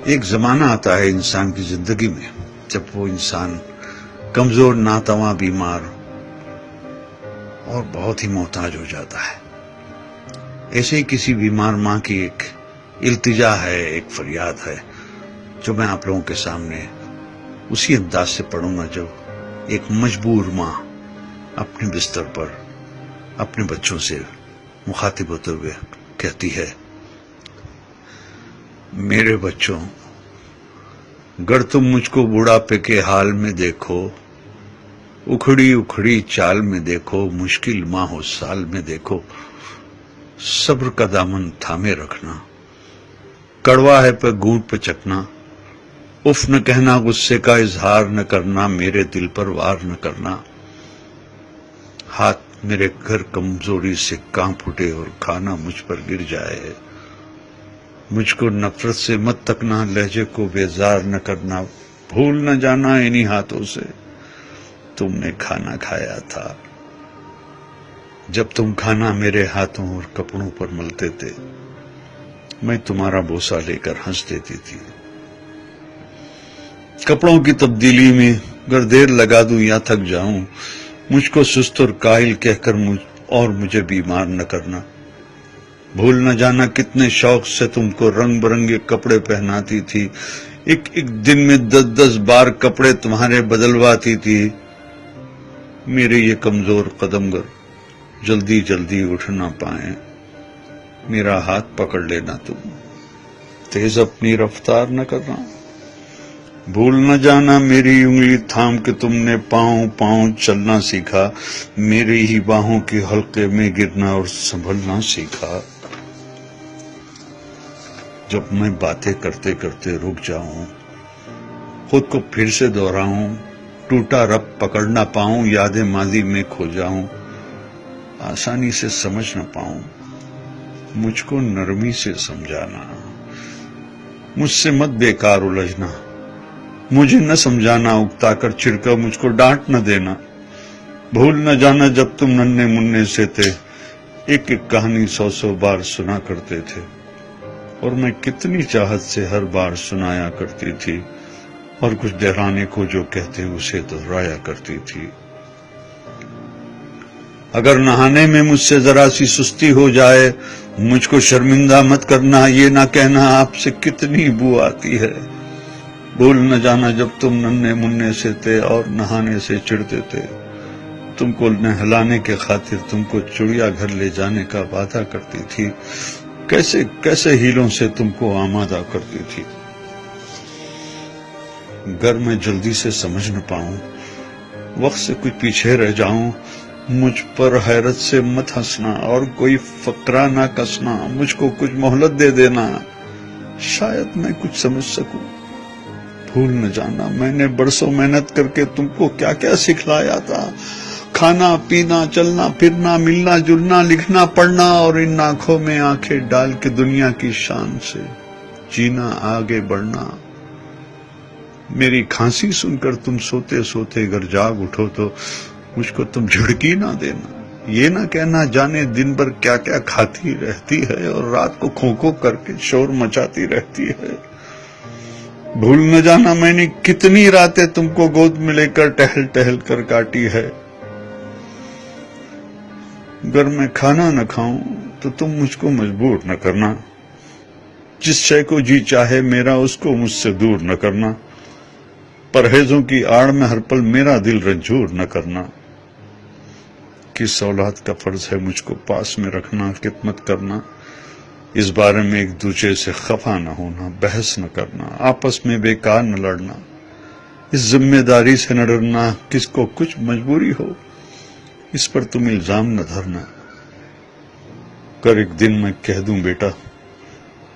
ایک زمانہ آتا ہے انسان کی زندگی میں جب وہ انسان کمزور، ناتواں، بیمار اور بہت ہی محتاج ہو جاتا ہے۔ ایسے ہی کسی بیمار ماں کی ایک التجا ہے، ایک فریاد ہے، جو میں آپ لوگوں کے سامنے اسی انداز سے پڑھوں گا جو ایک مجبور ماں اپنے بستر پر اپنے بچوں سے مخاطب ہوتے ہوئے کہتی ہے، میرے بچوں، گر تم مجھ کو بڑھاپے کے حال میں دیکھو، اکھڑی اکھڑی چال میں دیکھو، مشکل ماہ و سال میں دیکھو، صبر کا دامن تھامے رکھنا، کڑوا ہے پہ گھونٹ پہ چکنا، اف نہ کہنا، غصے کا اظہار نہ کرنا، میرے دل پر وار نہ کرنا، ہاتھ میرے گھر کمزوری سے کانپ اٹھے اور کھانا مجھ پر گر جائے، مجھ کو نفرت سے مت تکنا، لہجے کو بیزار نہ کرنا، بھول نہ جانا انہی ہاتھوں سے تم نے کھانا کھایا تھا، جب تم کھانا میرے ہاتھوں اور کپڑوں پر ملتے تھے، میں تمہارا بوسہ لے کر ہنس دیتی تھی، کپڑوں کی تبدیلی میں گر دیر لگا دوں یا تھک جاؤں، مجھ کو سست اور کاہل کہہ کر مجھے بیمار نہ کرنا، بھول نہ جانا کتنے شوق سے تم کو رنگ برنگے کپڑے پہناتی تھی، ایک دن میں 10 بار کپڑے تمہارے بدلواتی تھی، میرے یہ کمزور قدم گر جلدی جلدی اٹھ نہ پائیں، میرا ہاتھ پکڑ لینا تم، تیز اپنی رفتار نہ کرنا، بھول نہ جانا میری انگلی تھام کے تم نے پاؤں پاؤں چلنا سیکھا، میری ہی باہوں کے حلقے میں گرنا اور سنبھلنا سیکھا، جب میں باتیں کرتے کرتے رک جاؤں، خود کو پھر سے دہراؤں، ٹوٹا رب پکڑ نہ پاؤں، یادیں ماضی میں کھو جاؤں، آسانی سے سمجھ نہ پاؤں، مجھ کو نرمی سے سمجھانا، مجھ سے مت بیکار الجھنا، مجھے نہ سمجھانا اکتا کر چھڑکا، مجھ کو ڈانٹ نہ دینا، بھول نہ جانا جب تم ننھے منھے سے تھے، ایک ایک کہانی 100 بار سنا کرتے تھے، اور میں کتنی چاہت سے ہر بار سنایا کرتی تھی، اور کچھ دہرانے کو جو کہتے اسے دہرایا کرتی تھی، اگر نہانے میں مجھ سے ذرا سی سستی ہو جائے، مجھ کو شرمندہ مت کرنا، یہ نہ کہنا آپ سے کتنی بو آتی ہے، بھول نہ جانا جب تم ننھے منھے سے تھے اور نہانے سے چڑھتے تھے، تم کو نہلانے کے خاطر تم کو چڑیا گھر لے جانے کا وعدہ کرتی تھی، کیسے کیسے ہیلوں سے تم کو آمادہ کرتی تھی، گر میں جلدی سے سمجھ نہ پاؤں، وقت سے کچھ پیچھے رہ جاؤں، مجھ پر حیرت سے مت ہنسنا اور کوئی فقرہ نہ کسنا، مجھ کو کچھ مہلت دے دینا، شاید میں کچھ سمجھ سکوں، بھول نہ جانا میں نے برسوں محنت کر کے تم کو کیا کیا سکھلایا تھا، کھانا پینا چلنا پھرنا ملنا جلنا لکھنا پڑھنا، اور ان آنکھوں میں آنکھیں ڈال کے دنیا کی شان سے جینا آگے بڑھنا، میری کھانسی سن کر تم سوتے سوتے اگر جاگ اٹھو تو مجھ کو تم جھڑکی نہ دینا، یہ نہ کہنا جانے دن بھر کیا کیا کھاتی رہتی ہے اور رات کو کھو کھو کر کے شور مچاتی رہتی ہے، بھول نہ جانا میں نے کتنی راتیں تم کو گود میں لے کر ٹہل ٹہل کر کاٹی ہے، اگر میں کھانا نہ کھاؤں تو تم مجھ کو مجبور نہ کرنا، جس شے کو جی چاہے میرا اس کو مجھ سے دور نہ کرنا، پرہیزوں کی آڑ میں ہر پل میرا دل رنجور نہ کرنا، کس اولاد کا فرض ہے مجھ کو پاس میں رکھنا، خدمت کرنا، اس بارے میں ایک دوسرے سے خفا نہ ہونا، بحث نہ کرنا، آپس میں بیکار نہ لڑنا، اس ذمہ داری سے نہ ڈرنا، کس کو کچھ مجبوری ہو اس پر تم الزام نہ دھرنا، کر ایک دن میں کہہ دوں بیٹا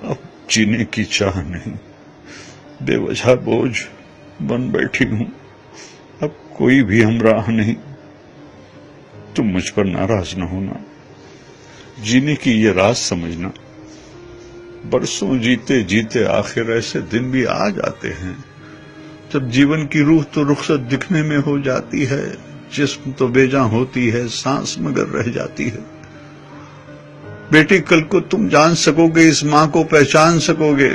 اب جینے کی چاہ نہیں، بے وجہ بوجھ بن بیٹھی ہوں، اب کوئی بھی ہمراہ نہیں، تم مجھ پر ناراض نہ ہونا، جینے کی یہ راز سمجھنا، برسوں جیتے جیتے آخر ایسے دن بھی آ جاتے ہیں جب جیون کی روح تو رخصت دکھنے میں ہو جاتی ہے، جسم تو بے جاں ہوتی ہے، سانس مگر رہ جاتی ہے، بیٹی کل کو تم جان سکو گے، اس ماں کو پہچان سکو گے،